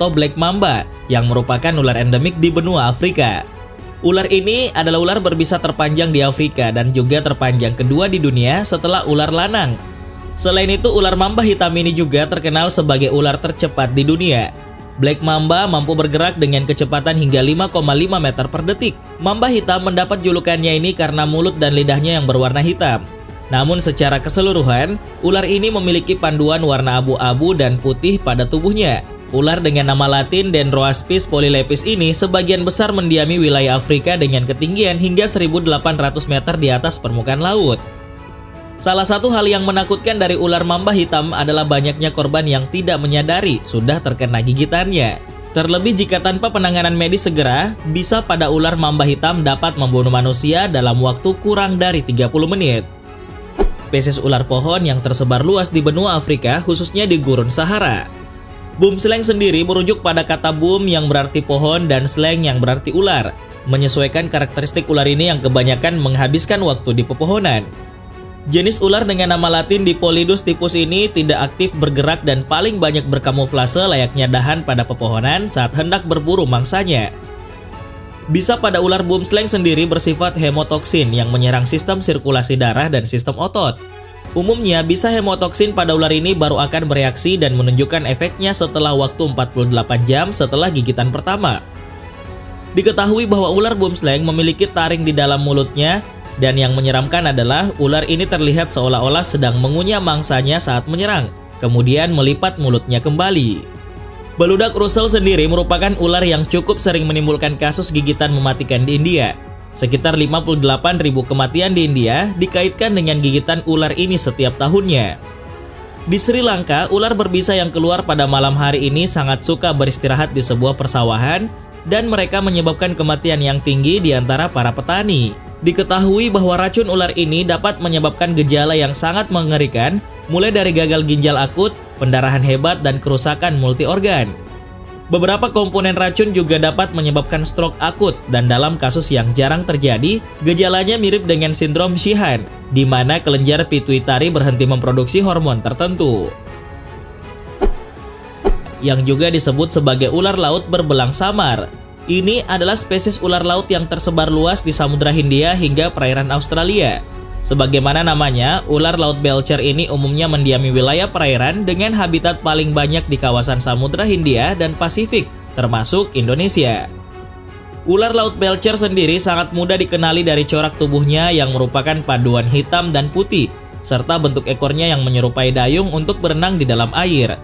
atau Black Mamba yang merupakan ular endemik di benua Afrika. Ular ini adalah ular berbisa terpanjang di Afrika dan juga terpanjang kedua di dunia setelah ular lanang. Selain itu, ular mamba hitam ini juga terkenal sebagai ular tercepat di dunia. Black Mamba mampu bergerak dengan kecepatan hingga 5,5 meter per detik. Mamba hitam mendapat julukannya ini karena mulut dan lidahnya yang berwarna hitam. Namun secara keseluruhan, ular ini memiliki panduan warna abu-abu dan putih pada tubuhnya. Ular dengan nama latin Dendroaspis polylepis ini sebagian besar mendiami wilayah Afrika dengan ketinggian hingga 1.800 meter di atas permukaan laut. Salah satu hal yang menakutkan dari ular mamba hitam adalah banyaknya korban yang tidak menyadari sudah terkena gigitannya. Terlebih jika tanpa penanganan medis segera, bisa pada ular mamba hitam dapat membunuh manusia dalam waktu kurang dari 30 menit. Spesies ular pohon yang tersebar luas di benua Afrika, khususnya di gurun Sahara. Boomslang sendiri merujuk pada kata boom yang berarti pohon dan slang yang berarti ular, menyesuaikan karakteristik ular ini yang kebanyakan menghabiskan waktu di pepohonan. Jenis ular dengan nama latin Dipolidus tipus ini tidak aktif bergerak dan paling banyak berkamuflase layaknya dahan pada pepohonan saat hendak berburu mangsanya. Bisa pada ular boomslang sendiri bersifat hemotoksin yang menyerang sistem sirkulasi darah dan sistem otot. Umumnya bisa hemotoksin pada ular ini baru akan bereaksi dan menunjukkan efeknya setelah waktu 48 jam setelah gigitan pertama. Diketahui bahwa ular boomslang memiliki taring di dalam mulutnya. Dan yang menyeramkan adalah ular ini terlihat seolah-olah sedang mengunyah mangsanya saat menyerang, kemudian melipat mulutnya kembali. Beludak Russell sendiri merupakan ular yang cukup sering menimbulkan kasus gigitan mematikan di India. Sekitar 58.000 kematian di India dikaitkan dengan gigitan ular ini setiap tahunnya. Di Sri Lanka, ular berbisa yang keluar pada malam hari ini sangat suka beristirahat di sebuah persawahan dan mereka menyebabkan kematian yang tinggi di antara para petani. Diketahui bahwa racun ular ini dapat menyebabkan gejala yang sangat mengerikan, mulai dari gagal ginjal akut, pendarahan hebat, dan kerusakan multiorgan. Beberapa komponen racun juga dapat menyebabkan stroke akut, dan dalam kasus yang jarang terjadi, gejalanya mirip dengan sindrom Sheehan, di mana kelenjar pituitari berhenti memproduksi hormon tertentu. Yang juga disebut sebagai ular laut berbelang samar. Ini adalah spesies ular laut yang tersebar luas di Samudra Hindia hingga perairan Australia. Sebagaimana namanya, ular laut belcher ini umumnya mendiami wilayah perairan dengan habitat paling banyak di kawasan Samudra Hindia dan Pasifik, termasuk Indonesia. Ular laut belcher sendiri sangat mudah dikenali dari corak tubuhnya yang merupakan paduan hitam dan putih, serta bentuk ekornya yang menyerupai dayung untuk berenang di dalam air.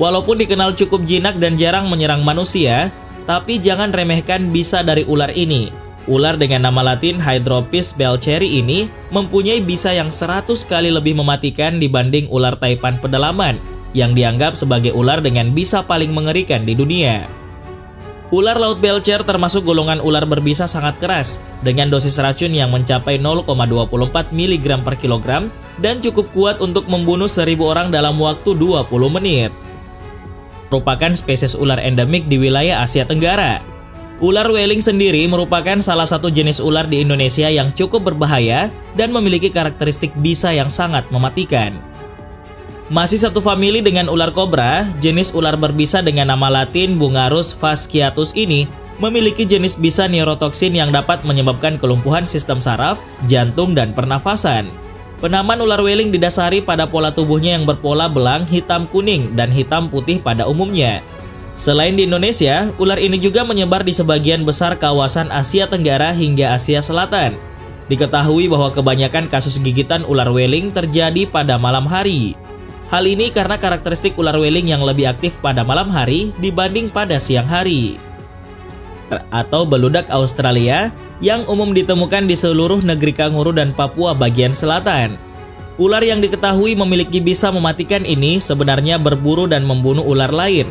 Walaupun dikenal cukup jinak dan jarang menyerang manusia, tapi jangan remehkan bisa dari ular ini. Ular dengan nama latin Hydropis belcheri ini mempunyai bisa yang 100 kali lebih mematikan dibanding ular taipan pedalaman, yang dianggap sebagai ular dengan bisa paling mengerikan di dunia. Ular laut belcher termasuk golongan ular berbisa sangat keras, dengan dosis racun yang mencapai 0,24 mg per kilogram dan cukup kuat untuk membunuh 1.000 orang dalam waktu 20 menit. Merupakan spesies ular endemik di wilayah Asia Tenggara. Ular Wailing sendiri merupakan salah satu jenis ular di Indonesia yang cukup berbahaya dan memiliki karakteristik bisa yang sangat mematikan. Masih satu famili dengan ular kobra, jenis ular berbisa dengan nama latin Bungarus fasciatus ini memiliki jenis bisa neurotoksin yang dapat menyebabkan kelumpuhan sistem saraf, jantung, dan pernafasan. Penamaan ular Wailing didasari pada pola tubuhnya yang berpola belang hitam kuning dan hitam putih pada umumnya. Selain di Indonesia, ular ini juga menyebar di sebagian besar kawasan Asia Tenggara hingga Asia Selatan. Diketahui bahwa kebanyakan kasus gigitan ular Wailing terjadi pada malam hari. Hal ini karena karakteristik ular Wailing yang lebih aktif pada malam hari dibanding pada siang hari. Atau beludak Australia yang umum ditemukan di seluruh negeri kanguru dan Papua bagian selatan. Ular yang diketahui memiliki bisa mematikan ini sebenarnya berburu dan membunuh ular lain.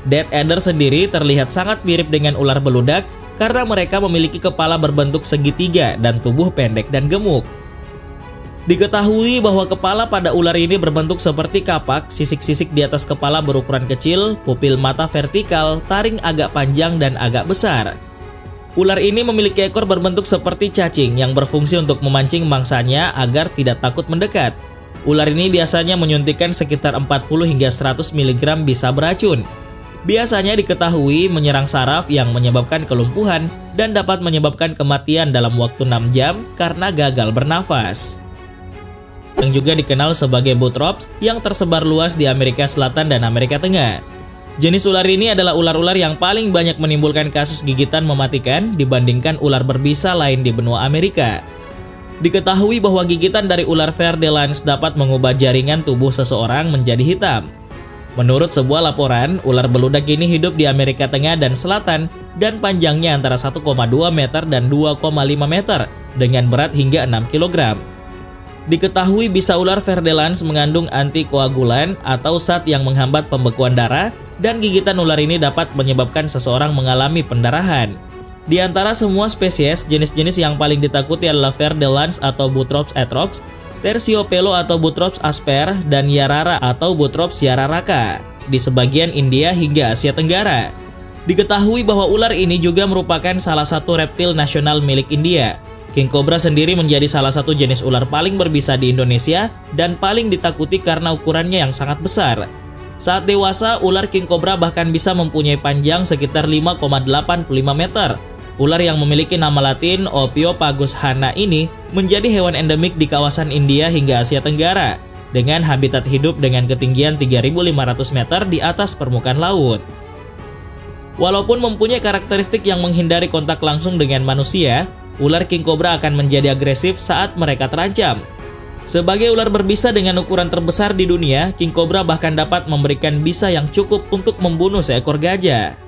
Dead adder sendiri terlihat sangat mirip dengan ular beludak karena mereka memiliki kepala berbentuk segitiga dan tubuh pendek dan gemuk. Diketahui bahwa kepala pada ular ini berbentuk seperti kapak, sisik-sisik di atas kepala berukuran kecil, pupil mata vertikal, taring agak panjang dan agak besar. Ular ini memiliki ekor berbentuk seperti cacing yang berfungsi untuk memancing mangsanya agar tidak takut mendekat. Ular ini biasanya menyuntikkan sekitar 40 hingga 100 mg bisa beracun. Biasanya diketahui menyerang saraf yang menyebabkan kelumpuhan dan dapat menyebabkan kematian dalam waktu 6 jam karena gagal bernafas. Yang juga dikenal sebagai Bothrops yang tersebar luas di Amerika Selatan dan Amerika Tengah. Jenis ular ini adalah ular-ular yang paling banyak menimbulkan kasus gigitan mematikan dibandingkan ular berbisa lain di benua Amerika. Diketahui bahwa gigitan dari ular Fer de Lans dapat mengubah jaringan tubuh seseorang menjadi hitam. Menurut sebuah laporan, ular beludak ini hidup di Amerika Tengah dan Selatan dan panjangnya antara 1,2 meter dan 2,5 meter dengan berat hingga 6 kg. Diketahui bisa ular Fer de Lans mengandung antikoagulan atau zat yang menghambat pembekuan darah dan gigitan ular ini dapat menyebabkan seseorang mengalami pendarahan. Di antara semua spesies, jenis-jenis yang paling ditakuti adalah Fer de Lans atau Bothrops atrox, Terciopelo atau Bothrops asper, dan Yarara atau Bothrops yararaka di sebagian India hingga Asia Tenggara. Diketahui bahwa ular ini juga merupakan salah satu reptil nasional milik India. King Cobra sendiri menjadi salah satu jenis ular paling berbisa di Indonesia dan paling ditakuti karena ukurannya yang sangat besar. Saat dewasa, ular King Cobra bahkan bisa mempunyai panjang sekitar 5,85 meter. Ular yang memiliki nama latin Ophiopagus hana ini menjadi hewan endemik di kawasan India hingga Asia Tenggara dengan habitat hidup dengan ketinggian 3.500 meter di atas permukaan laut. Walaupun mempunyai karakteristik yang menghindari kontak langsung dengan manusia, ular King Cobra akan menjadi agresif saat mereka terancam. Sebagai ular berbisa dengan ukuran terbesar di dunia, King Cobra bahkan dapat memberikan bisa yang cukup untuk membunuh seekor gajah.